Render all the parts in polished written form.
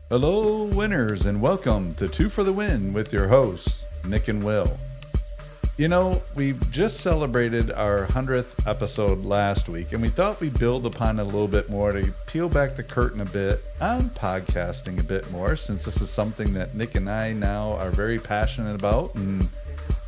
Hello, winners, and welcome to Two for the Win with your hosts, Nick and Will. You know, we just celebrated our 100th episode last week, and we thought we'd build upon it a little bit more to peel back the curtain a bit on podcasting a bit more, since this is something that Nick and I now are very passionate about. And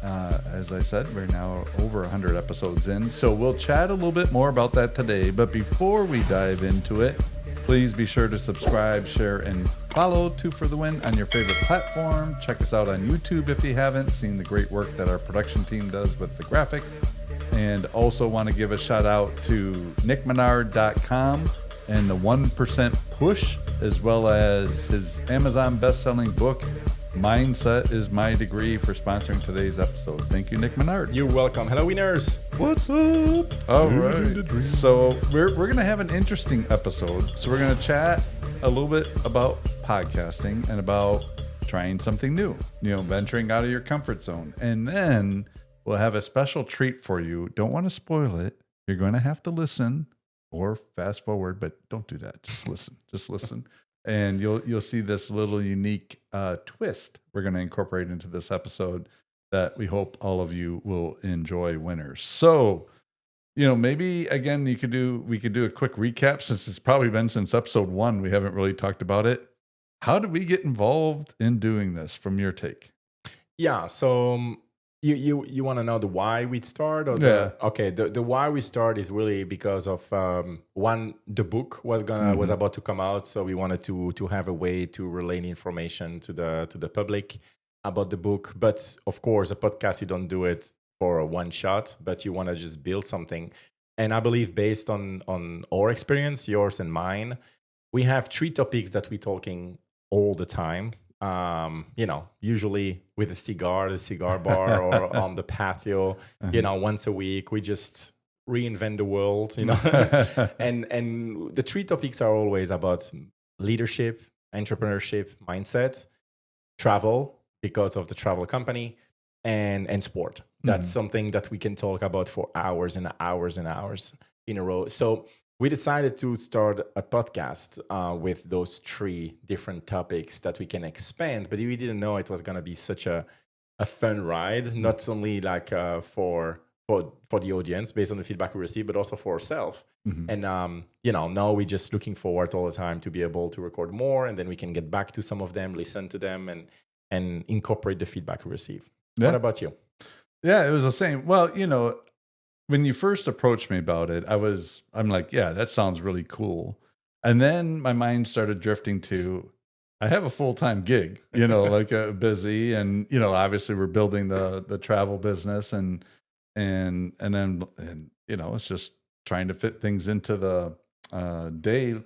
as I said, we're now over 100 episodes in, so we'll chat a little bit more about that today. But before we dive into it, please be sure to subscribe, share, and follow Two for the Win on your favorite platform. Check us out on YouTube if you haven't seen the great work that our production team does with the graphics. And also want to give a shout out to nickmenard.com and the 1% Push, as well as his Amazon best-selling book, Mindset is My Degree, for sponsoring today's episode. Thank you, Nick Menard. You're welcome. Hello, winners. What's up? All right. So we're going to have an interesting episode. So we're going to chat a little bit about podcasting and about trying something new, venturing out of your comfort zone. And then we'll have a special treat for you. Don't want to spoil it. You're going to have to listen or fast forward, but don't do that. Just listen. Just listen. And you'll see this little unique twist we're going to incorporate into this episode that we hope all of you will enjoy, winners. So, maybe again we could do a quick recap, since it's probably been since episode 1. We haven't really talked about it. How did we get involved in doing this, from your take? Yeah. So you want to know the why we start, or okay? The why we start is really because of one, the book was about to come out, so we wanted to have a way to relay information to the public about the book. But of course, a podcast, you don't do it for a one shot, but you want to just build something. And I believe, based on our experience, yours and mine, we have 3 topics that we're talking all the time. Usually with the cigar bar, or on the patio, once a week, we just reinvent the world, and the 3 topics are always about leadership, entrepreneurship, mindset, travel, because of the travel company, and sport. That's something that we can talk about for hours and hours and hours in a row. So we decided to start a podcast with those 3 different topics that we can expand, but we didn't know it was going to be such a fun ride, not only like for the audience, based on the feedback we received, but also for ourselves. And now we're just looking forward all the time to be able to record more, and then we can get back to some of them, listen to them, and incorporate the feedback we receive. Yeah. What about you? Yeah, it was the same. Well, when you first approached me about it, I'm like, yeah, that sounds really cool. And then my mind started drifting to, I have a full-time gig, like busy. And, obviously we're building the travel business and then it's just trying to fit things into the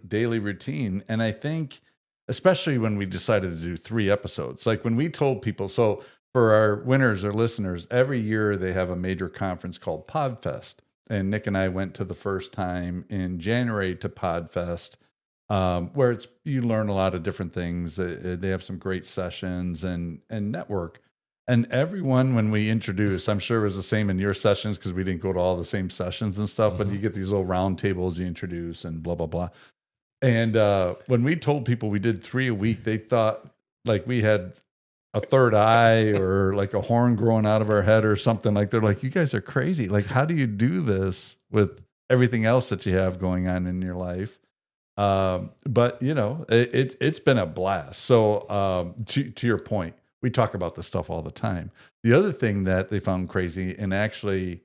daily routine. And I think, especially when we decided to do 3 episodes, like when we told people, so for our winners or listeners, every year they have a major conference called PodFest. And Nick and I went to the first time in January to PodFest, where you learn a lot of different things. They have some great sessions and network. And everyone, when we introduce, I'm sure it was the same in your sessions, because we didn't go to all the same sessions and stuff, but you get these little round tables you introduce and blah, blah, blah. And when we told people we did 3 a week, they thought like we had a third eye or like a horn growing out of our head or something. Like, they're like, you guys are crazy. Like, how do you do this with everything else that you have going on in your life? But it's been a blast. So to your point, we talk about this stuff all the time. The other thing that they found crazy, and actually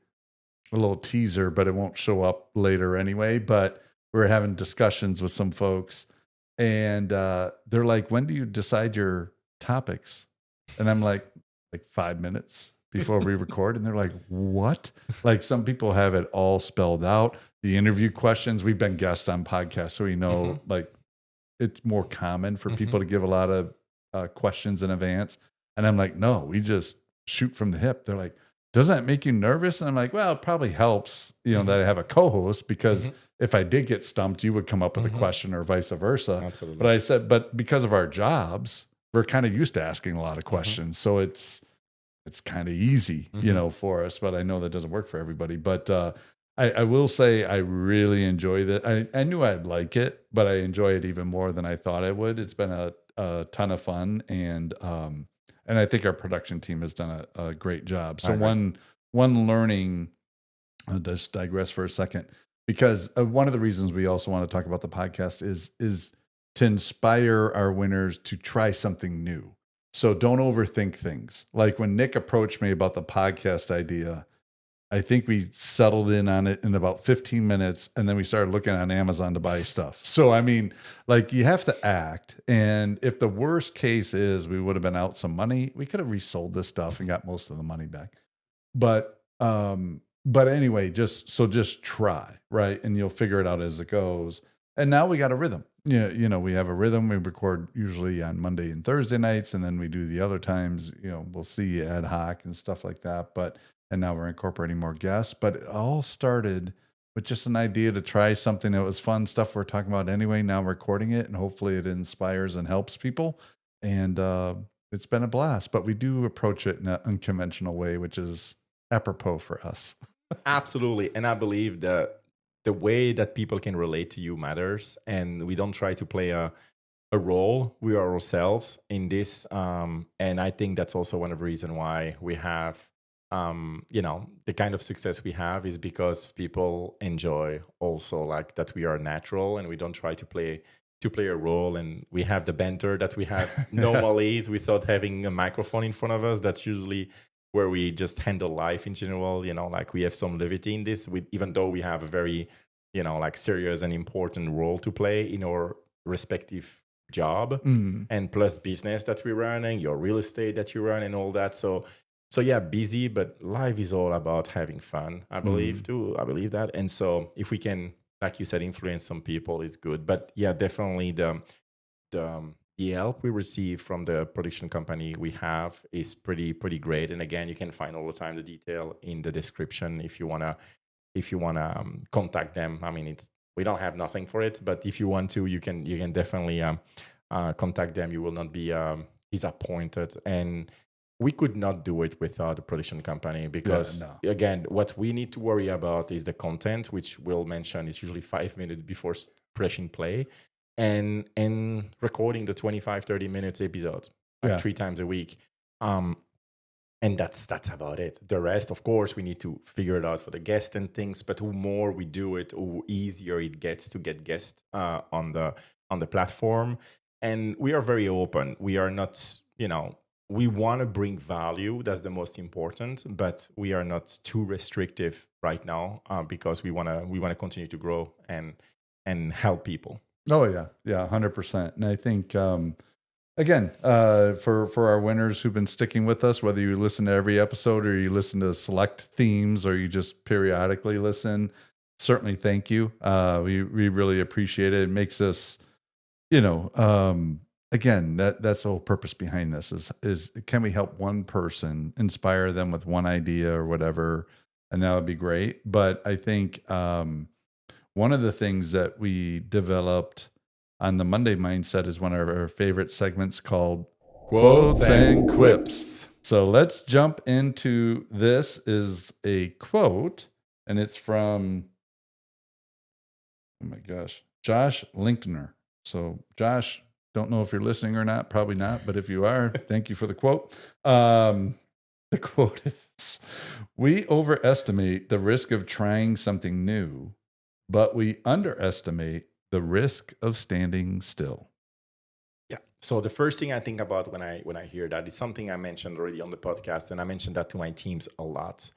a little teaser, but it won't show up later anyway, but we're having discussions with some folks, and they're like, when do you decide your topics? And I'm like 5 minutes before we record. And they're like, what? Like, some people have it all spelled out. The interview questions, we've been guests on podcasts, so we know like it's more common for people to give a lot of questions in advance. And I'm like, no, we just shoot from the hip. They're like, doesn't that make you nervous? And I'm like, well, it probably helps, that I have a co-host, because if I did get stumped, you would come up with a question, or vice versa. Absolutely. But I said, but because of our jobs, we're kind of used to asking a lot of questions. So it's kind of easy, for us, but I know that doesn't work for everybody. But I will say I really enjoy that. I knew I'd like it, but I enjoy it even more than I thought I would. It's been a a ton of fun, and I think our production team has done a great job. I So agree. one learning, I'll just digress for a second, because one of the reasons we also want to talk about the podcast is to inspire our winners to try something new. So don't overthink things. Like when Nick approached me about the podcast idea, I think we settled in on it in about 15 minutes, and then we started looking on Amazon to buy stuff. So, I mean, like, you have to act. And if the worst case is we would have been out some money, we could have resold this stuff and got most of the money back. But anyway, just try, right? And you'll figure it out as it goes. And now we got a rhythm. Yeah, we have a rhythm. We record usually on Monday and Thursday nights, and then we do the other times, we'll see ad hoc and stuff like that. And now we're incorporating more guests. But it all started with just an idea to try something that was fun, stuff we're talking about anyway. Now recording it, and hopefully it inspires and helps people. And it's been a blast. But we do approach it in an unconventional way, which is apropos for us. Absolutely. And I believe that the way that people can relate to you matters. And we don't try to play a role. We are ourselves in this. And I think that's also one of the reasons why we have, the kind of success we have is because people enjoy also like that we are natural and we don't try to play a role, and we have the banter that we have normally without having a microphone in front of us. That's usually where we just handle life in general, like we have some levity in this, even though we have a very, like serious and important role to play in our respective job, and plus business that we run and your real estate that you run and all that. So yeah, busy, but life is all about having fun, I believe too. I believe that. And so if we can, like you said, influence some people, it's good. But yeah, definitely the help we receive from the production company we have is pretty great. And again, you can find all the time the detail in the description if you wanna contact them. I mean, we don't have nothing for it, but if you want to, you can definitely contact them. You will not be disappointed. And we could not do it without the production company because, again, what we need to worry about is the content, which we'll mention is usually 5 minutes before pressing play, and recording the 25-30 minutes episode like 3 times a week. And that's about it. The rest, of course, we need to figure it out for the guest and things. But the more we do it, the easier it gets to get guests on the platform. And we are very open. We are not, we want to bring value. That's the most important. But we are not too restrictive right now because we want to continue to grow and help people. Oh yeah, 100%. And I think again, for our winners who've been sticking with us, whether you listen to every episode or you listen to select themes or you just periodically listen, certainly thank you. We really appreciate it. It makes us, again, that's the whole purpose behind this is can we help one person, inspire them with one idea or whatever, and that would be great. But I think one of the things that we developed on the Monday Mindset is one of our favorite segments called Quotes and Quips. So let's jump into this. Is a quote, and it's from, oh my gosh, Josh Linkner. So Josh, don't know if you're listening or not, probably not, but if you are, thank you for the quote. The quote is, we overestimate the risk of trying something new, but we underestimate the risk of standing still. Yeah. So the first thing I think about when I hear that, it's something I mentioned already on the podcast, and I mentioned that to my teams a lot.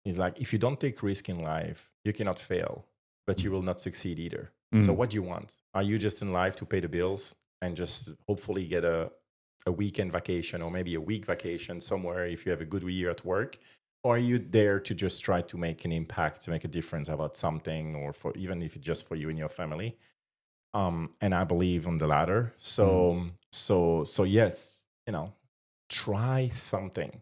Is like, if you don't take risk in life, you cannot fail, but you will not succeed either. So what do you want? Are you just in life to pay the bills and just hopefully get a weekend vacation or maybe a week vacation somewhere if you have a good year at work? Or are you there to just try to make an impact, to make a difference about something, or for even if it's just for you and your family? And I believe on the latter. So yes, try something.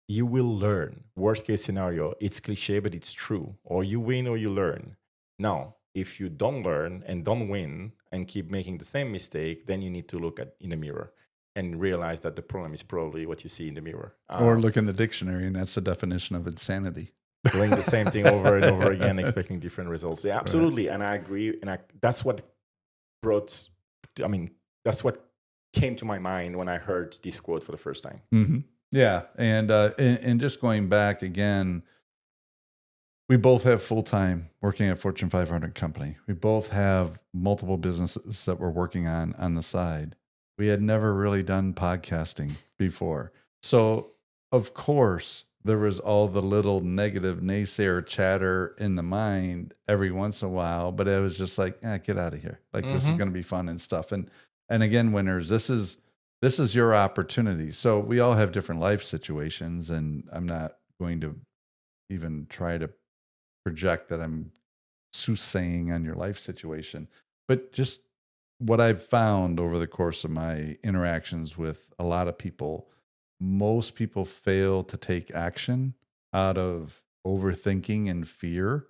You will learn. Worst case scenario, it's cliche, but it's true. Or you win or you learn. Now, if you don't learn and don't win and keep making the same mistake, then you need to look in the mirror and realize that the problem is probably what you see in the mirror. Or look in the dictionary, and that's the definition of insanity. Doing the same thing over and over again, expecting different results. Yeah, absolutely. Right. And I agree. And that's what came to my mind when I heard this quote for the first time. Mm-hmm. Yeah. And just going back again, we both have full time working at Fortune 500 company. We both have multiple businesses that we're working on the side. We had never really done podcasting before. So, of course, there was all the little negative naysayer chatter in the mind every once in a while, but it was just like, get out of here. Like this is going to be fun and stuff. And again, winners, this is your opportunity. So we all have different life situations, and I'm not going to even try to project that I'm soothsaying on your life situation, but just what I've found over the course of my interactions with a lot of people, most people fail to take action out of overthinking and fear,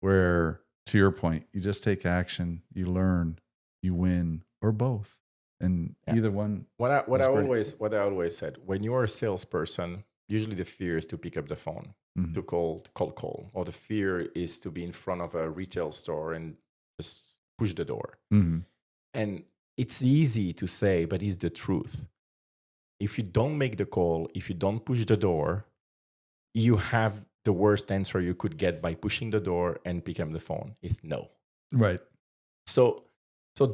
where, to your point, you just take action, you learn, you win, or both. And Yeah. either one. What I great. always said, when you're a salesperson, usually the fear is to pick up the phone, to call, or the fear is to be in front of a retail store and just push the door. Mm-hmm. And it's easy to say, but it's the truth. If you don't make the call, if you don't push the door, you have the worst answer you could get by pushing the door and picking up the phone is no. Right. So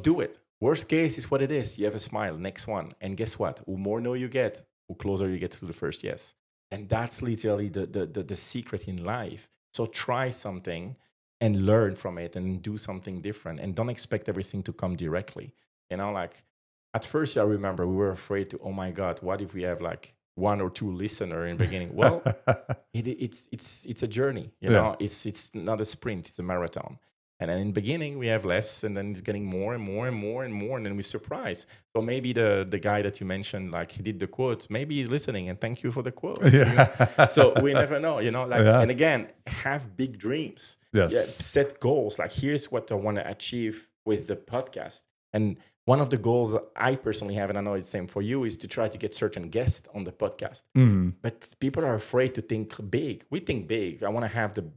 do it. Worst case is what it is. You have a smile. Next one. And guess what? Who more no you get, who closer you get to the first yes. And that's literally the secret in life. So try something and learn from it and do something different. And don't expect everything to come directly. Like at first I remember we were afraid to, oh my God, what if we have like one or two listener in the beginning? Well, it's a journey. It's not a sprint, it's a marathon. And then in the beginning, we have less, and then it's getting more and more and more and more, and then we're surprised. So maybe the guy that you mentioned, like he did the quote, maybe he's listening, and thank you for the quote. Yeah. So we never know, And again, have big dreams. Yes. Yeah, set goals. Like here's what I want to achieve with the podcast. And one of the goals that I personally have, and I know it's the same for you, is to try to get certain guests on the podcast. Mm-hmm. But people are afraid to think big. We think big. I want to have the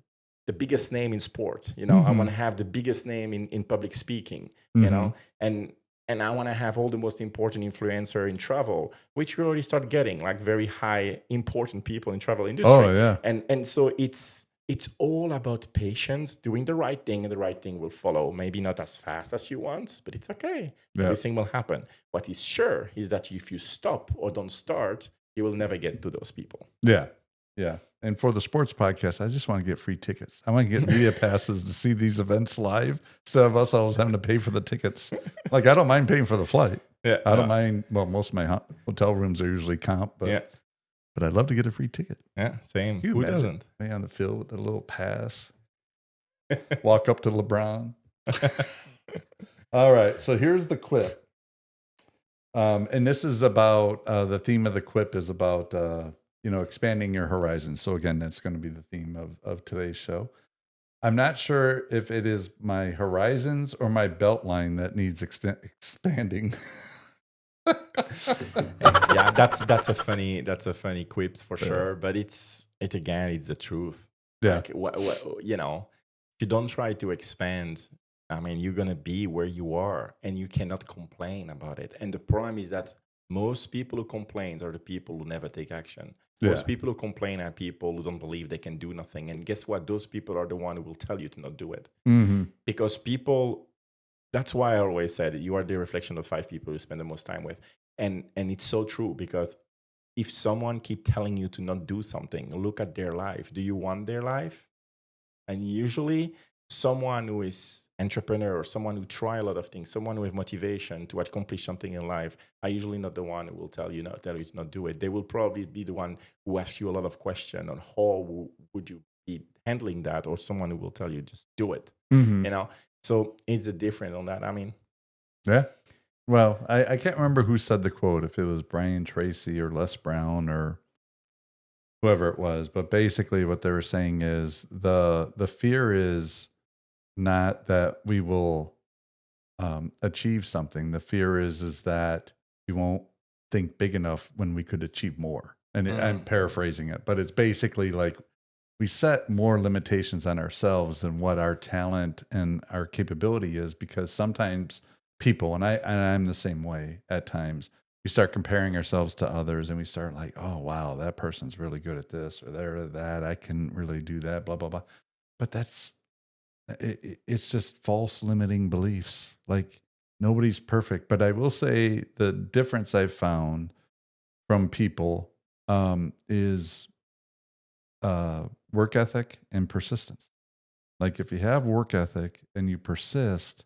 biggest name in sports, I want to have the biggest name in public speaking, and I want to have all the most important influencer in travel, which we already start getting, like very high important people in travel industry. Oh yeah. And so it's all about patience, doing the right thing, and the right thing will follow. Maybe not as fast as you want, but it's okay. Yeah. Everything will happen. What is sure is that if you stop or don't start, you will never get to those people. Yeah. Yeah. And for the sports podcast, I just want to get free tickets. I want to get media passes to see these events live instead of us always having to pay for the tickets. Like, I don't mind paying for the flight. Yeah. I don't mind. Well, most of my hotel rooms are usually comp, but I'd love to get a free ticket. Yeah. Same. Who doesn't? Me on the field with a little pass. Walk up to LeBron. All right. So here's the quip. And this is about the theme of the quip is about expanding your horizons. So again, that's going to be the theme of today's show. I'm not sure if it is my horizons or my belt line that needs expanding. Yeah, that's a funny quips for sure. But it's the truth. Yeah. Like, if you don't try to expand, I mean, you're gonna be where you are, and you cannot complain about it. And the problem is that most people who complain are the people who never take action. Most people who complain are people who don't believe they can do nothing. And guess what? Those people are the one who will tell you to not do it. Mm-hmm. Because that's why I always said you are the reflection of 5 people you spend the most time with. And it's so true, because if someone keep telling you to not do something, look at their life. Do you want their life? And usually someone who is entrepreneur or someone who try a lot of things, someone with motivation to accomplish something in life, are usually not the one who will tell you to not do it. They will probably be the one who ask you a lot of questions on how would you be handling that, or someone who will tell you just do it. Mm-hmm. So it's a different on that. I mean, yeah. Well, I can't remember who said the quote, if it was Brian Tracy or Les Brown or whoever it was, but basically what they were saying is the fear is not that we will achieve something. The fear is that we won't think big enough when we could achieve more. And I'm paraphrasing it, but it's basically like we set more limitations on ourselves than what our talent and our capability is, because sometimes people, and I'm the same way at times. We start comparing ourselves to others, and we start like, oh wow, that person's really good at this or they're at that. I can really do that, blah blah blah. But it's just false limiting beliefs. Like nobody's perfect. But I will say the difference I've found from people is work ethic and persistence. Like if you have work ethic and you persist,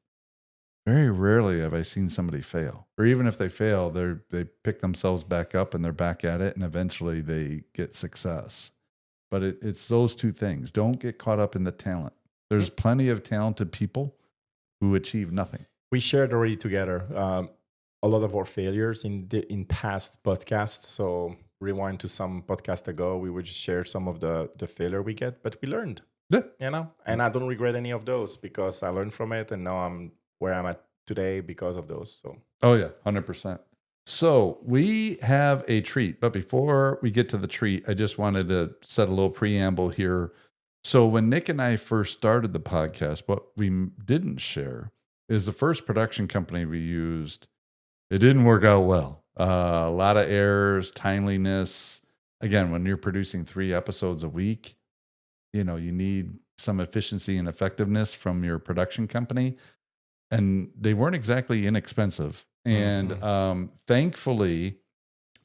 very rarely have I seen somebody fail. Or even if they fail, they pick themselves back up and they're back at it, and eventually they get success. But it's those two things. Don't get caught up in the talent. There's plenty of talented people who achieve nothing. We shared already together a lot of our failures in past podcasts. So rewind to some podcast ago, we would just share some of the failure we get, but we learned. Yeah. And I don't regret any of those because I learned from it, and now I'm where I'm at today because of those. So oh yeah, 100%. So we have a treat, but before we get to the treat, I just wanted to set a little preamble here. So when Nick and I first started the podcast, what we didn't share is the first production company we used. It didn't work out well. A lot of errors, timeliness. Again, when you're producing 3 episodes a week, you need some efficiency and effectiveness from your production company. And they weren't exactly inexpensive. And thankfully,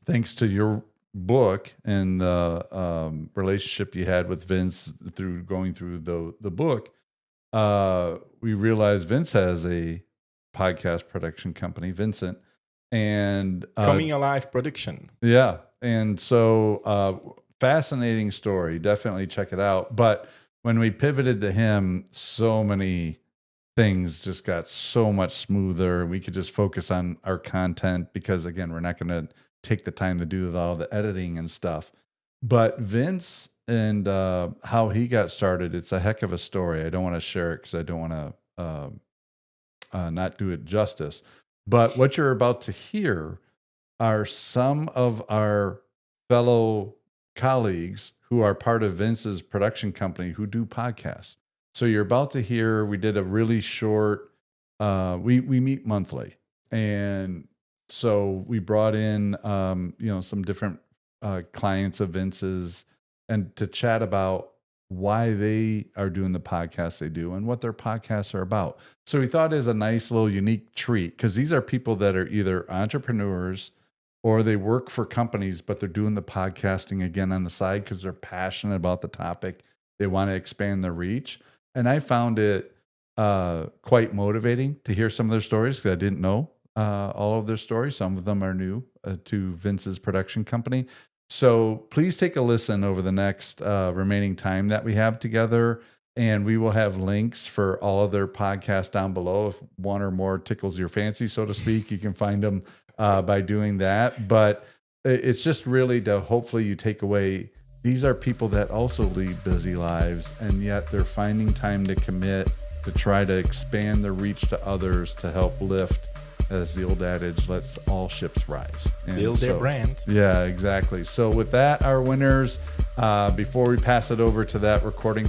thanks to your book and the relationship you had with Vince through going through the book, we realized Vince has a podcast production company, Vincent, and Coming Alive Production. Yeah. And so fascinating story. Definitely check it out. But when we pivoted to him, so many things just got so much smoother. We could just focus on our content because, again, we're not going to take the time to do all the editing and stuff. But Vince and how he got started, it's a heck of a story. I don't want to share it because I don't want to not do it justice. But what you're about to hear are some of our fellow colleagues who are part of Vince's production company who do podcasts. So you're about to hear, we did a really short, we meet monthly. And so we brought in, some different clients of Vince's and to chat about why they are doing the podcasts they do and what their podcasts are about. So we thought it was a nice little unique treat because these are people that are either entrepreneurs or they work for companies, but they're doing the podcasting again on the side because they're passionate about the topic. They want to expand their reach. And I found it quite motivating to hear some of their stories because I didn't know all of their stories. Some of them are new to Vince's production company. So please take a listen over the next remaining time that we have together. And we will have links for all of their podcasts down below. If one or more tickles your fancy, so to speak, you can find them by doing that. But it's just really to hopefully you take away, these are people that also lead busy lives, and yet they're finding time to commit to try to expand their reach to others to help lift, as the old adage, let's all ships rise. And build their brand. Yeah, exactly. So with that, our winners, before we pass it over to that recording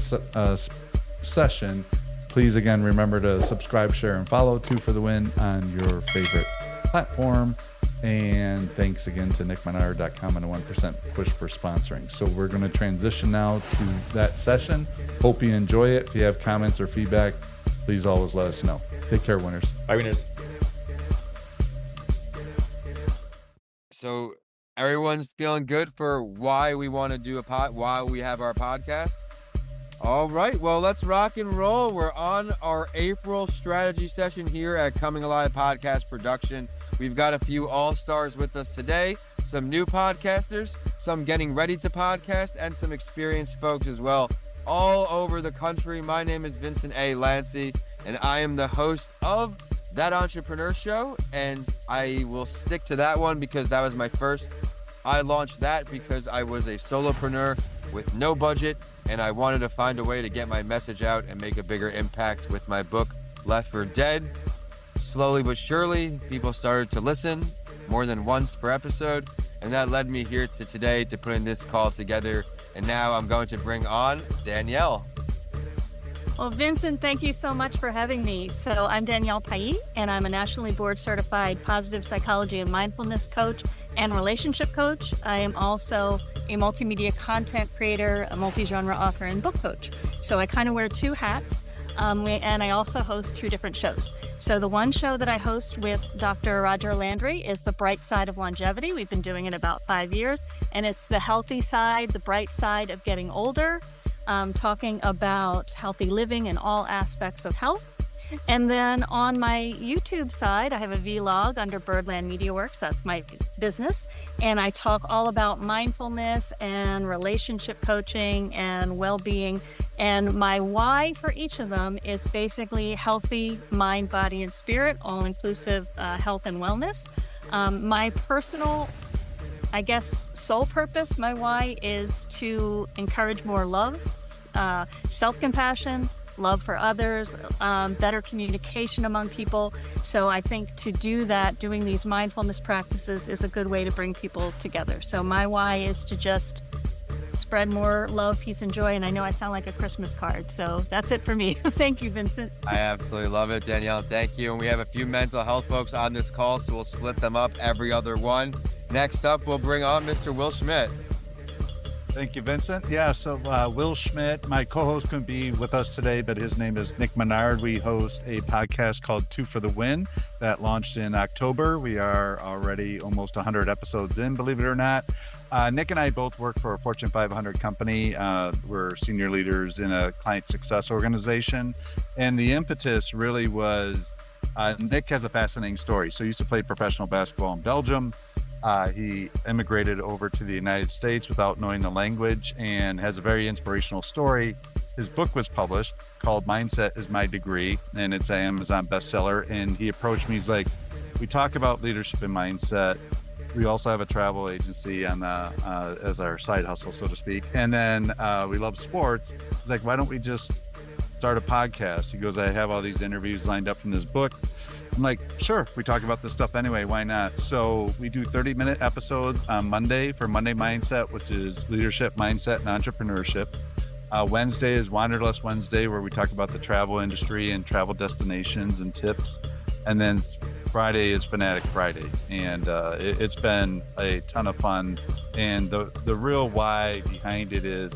session, please again remember to subscribe, share, and follow 2 for the win on your favorite platform. And thanks again to nickmenard.com and a 1% push for sponsoring. So we're going to transition now to that session. Hope you enjoy it. If you have comments or feedback, please always let us know. Take care, winners. Bye, winners. So everyone's feeling good for why we want to do why we have our podcast. All right, well, let's rock and roll. We're on our April strategy session here at Coming Alive Podcast Production. We've got a few all-stars with us today, some new podcasters, some getting ready to podcast, and some experienced folks as well, all over the country. My name is Vincent A. Lancy, and I am the host of That Entrepreneur Show, and I will stick to that one because that was my first. I launched that because I was a solopreneur with no budget, and I wanted to find a way to get my message out and make a bigger impact with my book, Left for Dead. Slowly but surely, people started to listen more than once per episode, and that led me here to today to put in this call together. And now I'm going to bring on Danielle. Well, Vincent, thank you so much for having me. So I'm Danielle Pailly, and I'm a nationally board certified positive psychology and mindfulness coach and relationship coach. I am also a multimedia content creator, a multi-genre author, and book coach. So I kind of wear two hats. And I also host two different shows. So the one show that I host with Dr. Roger Landry is The Bright Side of Longevity. We've been doing it about 5 years, and it's the healthy side, the bright side of getting older, talking about healthy living in all aspects of health. And then on my YouTube side, I have a vlog under Birdland Media Works. That's my business. And I talk all about mindfulness and relationship coaching and well-being. And my why for each of them is basically healthy mind, body, and spirit, all-inclusive health and wellness. My personal, I guess, sole purpose, my why is to encourage more love, self-compassion, love for others, better communication among people. So I think to do that, doing these mindfulness practices is a good way to bring people together. So my why is to just spread more love, peace, and joy. And I know I sound like a Christmas card, so that's it for me. Thank you, Vincent. I absolutely love it, Danielle. Thank you. And we have a few mental health folks on this call, so we'll split them up every other one. Next up, we'll bring on Mr. Will Schmidt. Thank you, Vincent. Yeah, so Will Schmidt, my co-host, couldn't be with us today, but his name is Nick Menard. We host a podcast called Two for the Win that launched in October. We are already almost 100 episodes in, believe it or not. Nick and I both work for a Fortune 500 company. We're senior leaders in a client success organization. And the impetus really was, Nick has a fascinating story. So he used to play professional basketball in Belgium. He immigrated over to the United States without knowing the language and has a very inspirational story. His book was published called Mindset is My Degree, and it's an Amazon bestseller. And he approached me, he's like, we talk about leadership and mindset. We also have a travel agency on as our side hustle, so to speak. And then we love sports. He's like, why don't we just start a podcast? He goes, I have all these interviews lined up from this book. I'm like, sure, we talk about this stuff anyway, why not? So we do 30-minute episodes on Monday for Monday Mindset, which is leadership, mindset, and entrepreneurship. Wednesday is Wanderlust Wednesday, where we talk about the travel industry and travel destinations and tips. And then Friday is Fanatic Friday. And it's been a ton of fun. And the real why behind it is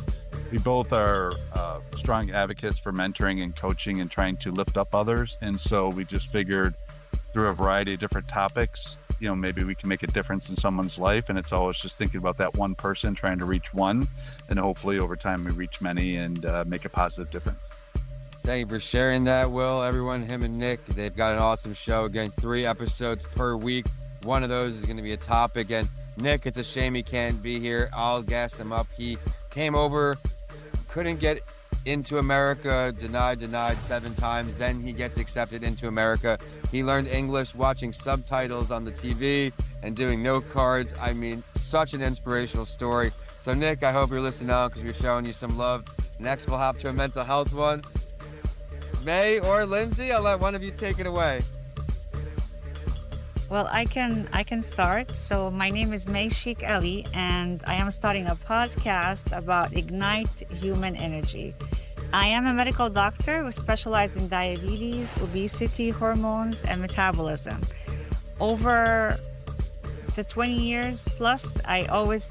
we both are strong advocates for mentoring and coaching and trying to lift up others. And so we just figured through a variety of different topics, maybe we can make a difference in someone's life. And it's always just thinking about that one person, trying to reach one. And hopefully over time we reach many and make a positive difference. Thank you for sharing that, Will. Everyone, him and Nick, they've got an awesome show. Again, 3 episodes per week. One of those is going to be a topic. And Nick, it's a shame he can't be here. I'll gas him up. He came over, couldn't get into America, denied 7 times. Then he gets accepted into America. He learned English watching subtitles on the TV and doing note cards. I mean, such an inspirational story. So Nick, I hope you're listening out because we're showing you some love. Next, we'll hop to a mental health one. May or Lindsay, I'll let one of you take it away. Well, I can start. So my name is May Sheikh Ali, and I am starting a podcast about Ignite Human Energy. I am a medical doctor who specializes in diabetes, obesity, hormones, and metabolism. Over the 20 years plus, I always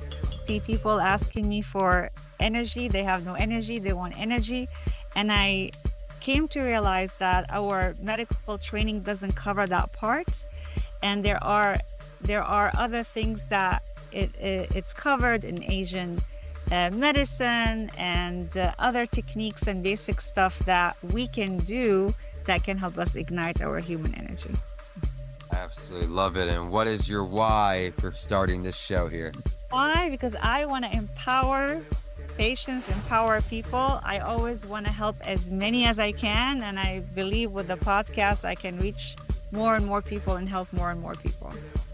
see people asking me for energy. They have no energy, they want energy. And I came to realize that our medical training doesn't cover that part. And there are other things that it's covered in Asian medicine and other techniques and basic stuff that we can do that can help us ignite our human energy. Absolutely love it. And what is your why for starting this show here? Why? Because I want to empower patients, empower people. I always want to help as many as I can. And I believe with the podcast, I can reach more and more people and help more and more people.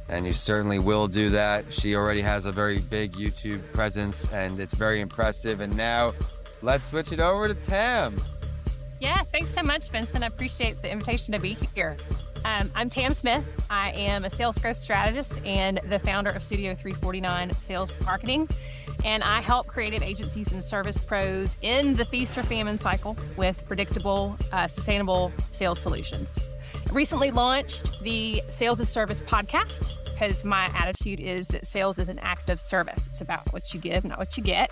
And you certainly will do that. She already has a very big YouTube presence and it's very impressive. And now let's switch it over to Tam. Yeah, thanks so much, Vincent. I appreciate the invitation to be here. I'm Tam Smith. I am a sales growth strategist and the founder of Studio 349 Sales Marketing. and I help creative agencies and service pros in the feast or famine cycle with predictable, sustainable sales solutions. I recently launched the Sales as Service podcast because my attitude is that sales is an act of service. It's about what you give, not what you get.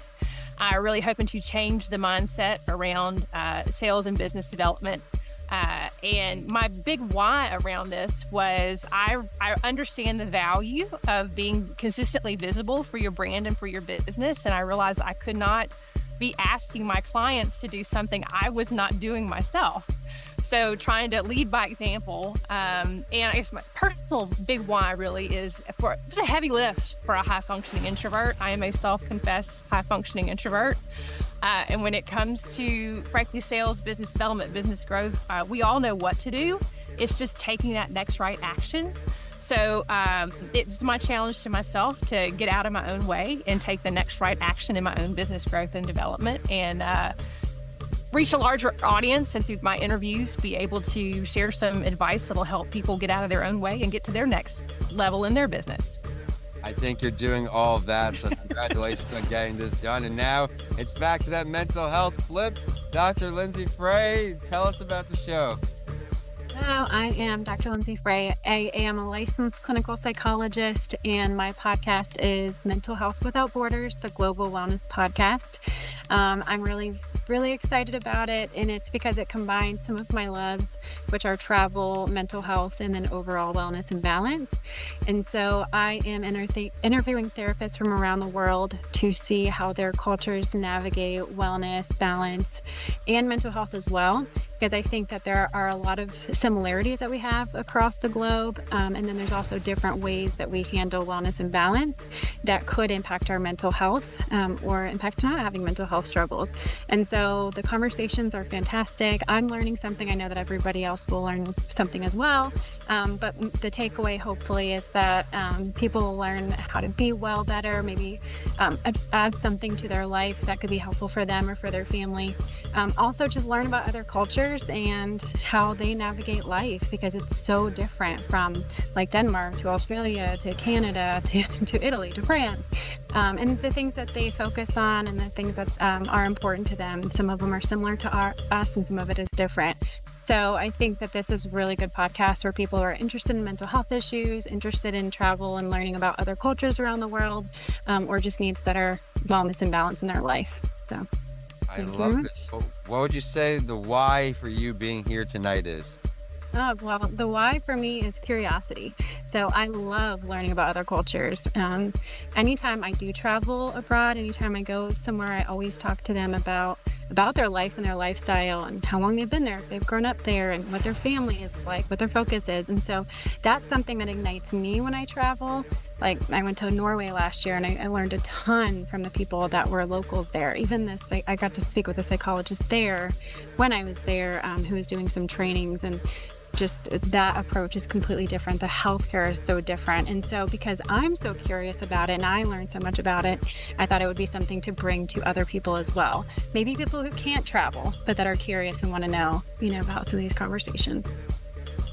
I'm really hoping to change the mindset around sales and business development. And my big why around this was I understand the value of being consistently visible for your brand and for your business. And I realized I could not be asking my clients to do something I was not doing myself. So trying to lead by example. And I guess my personal big why really is it's a heavy lift for a high functioning introvert. I am a self-confessed high functioning introvert. And when it comes to, frankly, sales, business development, business growth, we all know what to do. It's just taking that next right action. So it's my challenge to myself to get out of my own way and take the next right action in my own business growth and development, and reach a larger audience, and through my interviews be able to share some advice that'll help people get out of their own way and get to their next level in their business. I think you're doing all of that, so congratulations on getting this done. And now it's back to that mental health flip. Dr. Lindsay Frey, tell us about the show. Hello, I am Dr. Lindsay Frey. I am a licensed clinical psychologist, and my podcast is Mental Health Without Borders, the Global Wellness Podcast. I'm really excited about it, and it's because it combines some of my loves, which are travel, mental health, and then overall wellness and balance. And so I am interviewing therapists from around the world to see how their cultures navigate wellness, balance, and mental health as well, because I think that there are a lot of similarities that we have across the globe, and then there's also different ways that we handle wellness and balance that could impact our mental health, or impact not having mental health struggles. And so the conversations are fantastic. I'm learning something. I know that everybody else will learn something as well. But the takeaway, hopefully, is that people will learn how to be well better, maybe add something to their life that could be helpful for them or for their family. Also, just learn about other cultures and how they navigate life, because it's so different from like Denmark to Australia to Canada to Italy to France. And the things that they focus on and the things that are important to them, some of them are similar to us and some of it is different. So I think that this is a really good podcast for people who are interested in mental health issues, interested in travel and learning about other cultures around the world, or just needs better wellness and balance in their life. So I love it. What would you say the why for you being here tonight is? Oh, well, the why for me is curiosity. So I love learning about other cultures. Anytime I do travel abroad, anytime I go somewhere, I always talk to them about their life and their lifestyle and how long they've been there, if they've grown up there, and what their family is like, what their focus is. And so that's something that ignites me when I travel. Like I went to Norway last year and I learned a ton from the people that were locals there. Even I got to speak with a psychologist there when I was there, who was doing some trainings, and just that approach is completely different. The healthcare is so different. And so because I'm so curious about it and I learned so much about it, I thought it would be something to bring to other people as well. Maybe people who can't travel, but that are curious and want to know, about some of these conversations.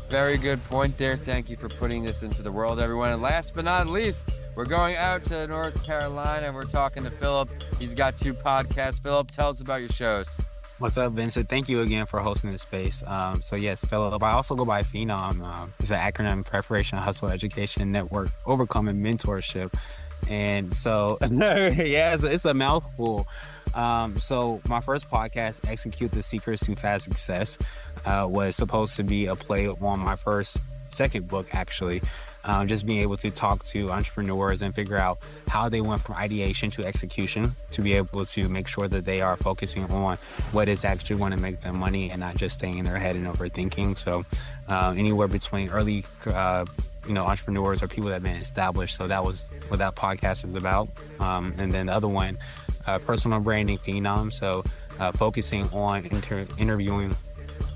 Very good point there. Thank you for putting this into the world, everyone. And last but not least, we're going out to North Carolina and we're talking to Philip. He's got 2 podcasts. Philip, tell us about your shows. What's up, Vincent? Thank you again for hosting this space. So yes, Philip, I also go by Phenom. It's an acronym: Preparation, Hustle, Education, Network, Overcoming, Mentorship. And so, yeah, it's a mouthful. So my first podcast, Execute the Secrets to Fast Success, was supposed to be a play on my second book, actually. Just being able to talk to entrepreneurs and figure out how they went from ideation to execution, to be able to make sure that they are focusing on what is actually going to make them money and not just staying in their head and overthinking. So anywhere between early entrepreneurs or people that have been established. So that was what that podcast is about. And then the other one, Personal Branding Phenom. So focusing on interviewing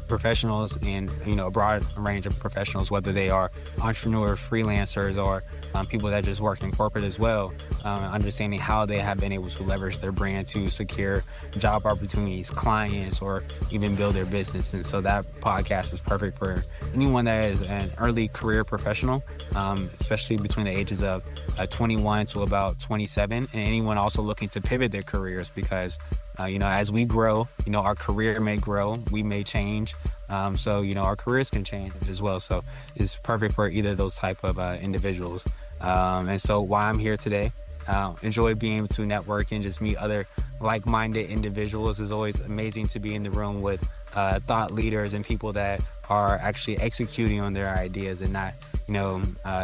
professionals and a broad range of professionals, whether they are entrepreneurs, freelancers, or people that just work in corporate as well, understanding how they have been able to leverage their brand to secure job opportunities, clients, or even build their business. And so that podcast is perfect for anyone that is an early career professional, especially between the ages of 21 to about 27, and anyone also looking to pivot their careers because, as we grow, our career may grow, we may change. So, our careers can change as well. So it's perfect for either of those type of individuals. And so why I'm here today, enjoy being able to network and just meet other like-minded individuals. It's always amazing to be in the room with thought leaders and people that are actually executing on their ideas and not,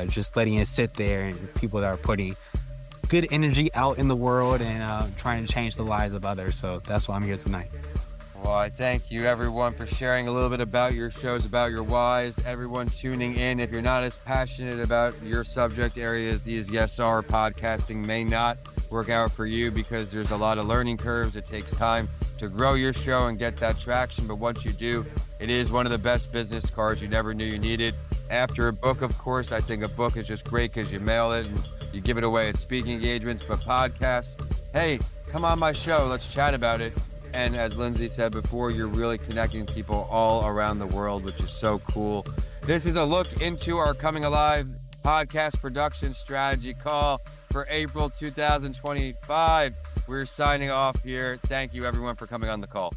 just letting it sit there, and people that are putting good energy out in the world and trying to change the lives of others. So that's why I'm here tonight. Well, I thank you, everyone, for sharing a little bit about your shows, about your whys. Everyone tuning in, if you're not as passionate about your subject areas these guests are, podcasting may not work out for you because there's a lot of learning curves. It takes time to grow your show and get that traction. But once you do, it is one of the best business cards you never knew you needed. After a book, of course, I think a book is just great because you mail it and you give it away at speaking engagements. But podcasts, hey, come on my show. Let's chat about it. And as Lindsay said before, you're really connecting people all around the world, which is so cool. This is a look into our Coming Alive podcast production strategy call for April 2025. We're signing off here. Thank you, everyone, for coming on the call.